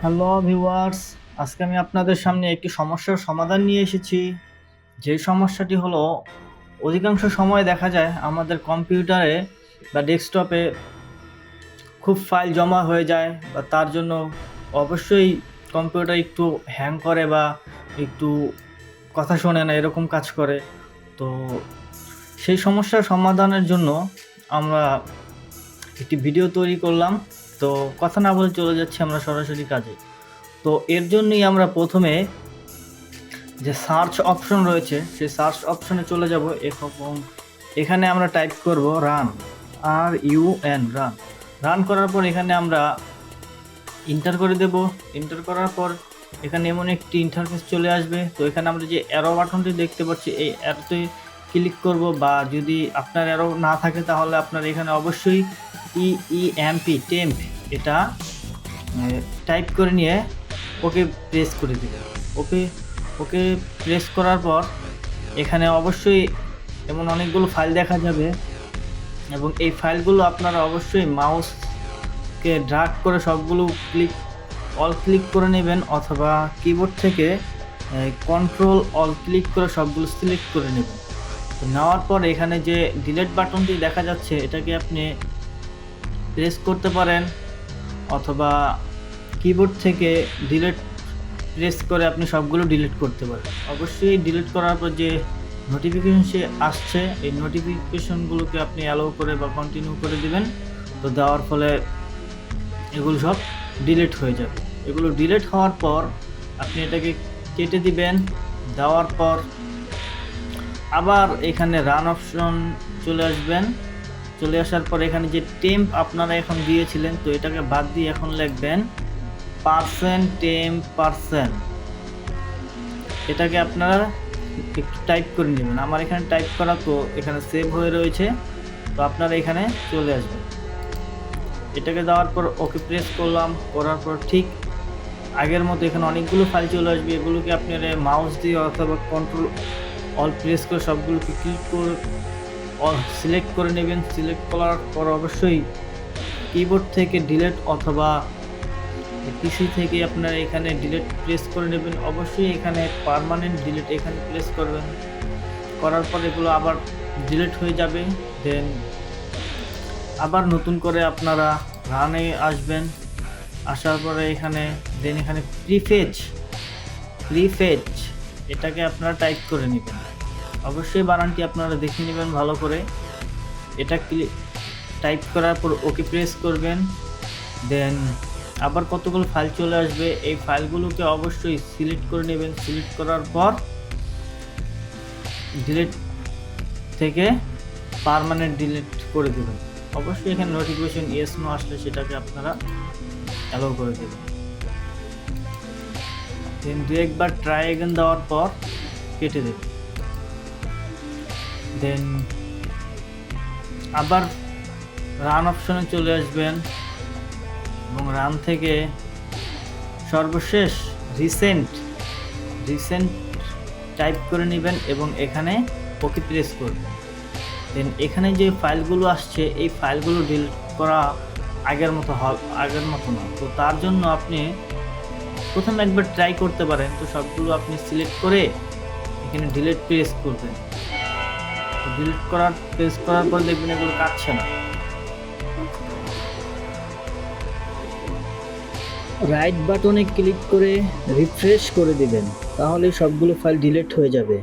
Hello viewers, আজকে আমি আপনাদের সামনে একটি সমস্যার সমাধান নিয়ে এসেছি। যে সমস্যাটি হলো, অধিকাংশ সময় দেখা যায় আমাদের কম্পিউটারে বা ডেস্কটপে খুব ফাইল জমা হয়ে যায়, বা তার জন্য অবশ্যই কম্পিউটার একটু হ্যাং করে বা একটু কথা শোনে না, এরকম কাজ করে। তো সেই সমস্যার সমাধানের জন্য আমরা একটি ভিডিও তৈরি করলাম। তো কথা না বলে চলে যাচ্ছি আমরা সরাসরি কাজে। তো এর জন্যই আমরা প্রথমে যে সার্চ অপশন রয়েছে সেই সার্চ অপশনে চলে যাব এবং এখানে আমরা টাইপ করব রান, রান। রান করার পর এখানে আমরা ইন্টার করে দেব। ইন্টার করার পর এখানে এমন একটি ইন্টারফেস চলে আসবে। তো এখানে আমরা যে অ্যারো বাটনটি দেখতে পাচ্ছি, এই অ্যারোতে ক্লিক করব, বা যদি আপনার অ্যারো না থাকে তাহলে আপনার এখানে অবশ্যই টেম্প এটা টাইপ করে নিয়ে ওকে প্রেস করে দেবে। ওকে প্রেস করার পর এখানে অবশ্যই এমন অনেকগুলো ফাইল দেখা যাবে, এবং এই ফাইলগুলো আপনারা অবশ্যই মাউসকে ড্র্যাগ করে সবগুলো ক্লিক করে নেবেন, অথবা কিবোর্ড থেকে কন্ট্রোল অল ক্লিক করে সবগুলো সিলেক্ট করে নেবেন। তো নেওয়ার পর এখানে যে ডিলিট বাটনটি দেখা যাচ্ছে এটাকে আপনি প্রেস করতে পারেন, অথবা কিবোর্ড থেকে প্রেস করে আপনি সবগুলো ডিলিট করতে পারেন। অবশ্যই ডিলিট করার পর যে নোটিফিকেশন আসছে এই নোটিফিকেশনগুলোকে আপনি অ্যালাউ করে বা কন্টিনিউ করে দিবেন। তো দেওয়ার ফলে এগুলো সব ডিলিট হয়ে যাবে। এগুলো ডিলিট হওয়ার পর আপনি এটাকে কেটে দিবেন। দেওয়ার পর আবার এখানে রান অপশন চলে আসবেন। চলে আসার পর এখানে যে টেম্প আপনারা এখন দিয়েছিলেন, তো এটাকে বাদ দিয়ে এখন লিখবেন %temp%। এটাকে আপনারা একটু টাইপ করে নেবেন। আমার এখানে টাইপ করা, তো এখানে সেভ হয়ে রয়েছে। তো আপনারা এখানে চলে আসবেন। এটাকে দেওয়ার পর ওকে প্রেস করলাম। করার পর ঠিক আগের মতো এখানে অনেকগুলো ফাইল চলে আসবে। এগুলোকে আপনারা মাউস দিয়ে অথবা কন্ট্রোল অল প্রেস করে সবগুলোকে ক্লিক করে সিলেক্ট করে নেবেন। সিলেক্ট করার পর অবশ্যই কিবোর্ড থেকে ডিলিট অথবা পিসি থেকে আপনারা এখানে ডিলিট প্রেস করে নেবেন। অবশ্যই এখানে পার্মানেন্ট ডিলিট এখানে প্রেস করবেন। করার পর এগুলো আবার ডিলিট হয়ে যাবে। দেন আবার নতুন করে আপনারা রানে আসবেন। আসার পরে এখানে প্রিফেচ এটাকে আপনারা টাইপ করে নেবেন। অবশ্যই বানানটি আপনারা দেখে নেবেন ভালো করে। এটা টাইপ করার পর ওকে প্রেস করবেন। দেন আবার কতগুলো ফাইল চলে আসবে। এই ফাইলগুলোকে অবশ্যই সিলেক্ট করে নেবেন। সিলেক্ট করার পর ডিলিট থেকে পার্মানেন্ট ডিলিট করে দেবেন। অবশ্যই এখানে নোটিফিকেশন ইয়েস নো আসলে সেটাকে আপনারা অ্যালাউ করে দেবেন। দেন একবার ট্রাই এগেন দেওয়ার পর কেটে দেবেন। দেন আবার রান অপশনে চলে আসবেন এবং রান থেকে সর্বশেষ রিসেন্ট টাইপ করে নেবেন এবং এখানে ওকে প্রেস করবেন। দেন এখানে যে ফাইলগুলো আসছে এই ফাইলগুলো ডিলিট করা আগের মতো না। তো তার জন্য আপনি প্রথমে একবার ট্রাই করতে পারেন। তো সবগুলো আপনি সিলেক্ট করে এখানে ডিলিট প্রেস করবেন। প্রেস করার পর দেখবেন এগুলো কাটছে না। রাইট বাটনে ক্লিক করে রিফ্রেশ করে দিবেন, তাহলে সবগুলো ফাইল ডিলিট হয়ে যাবে।